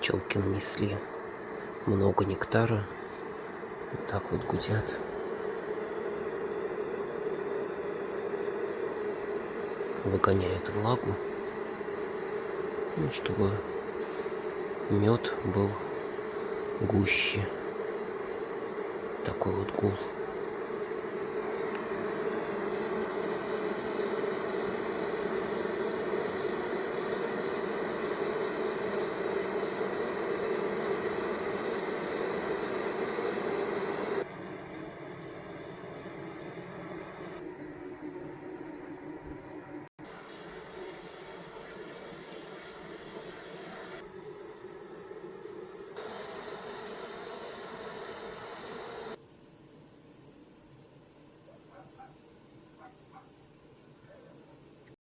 Пчелки нанесли много нектара. Вот так вот гудят. Выгоняют влагу, чтобы мед был гуще. Такой вот гул.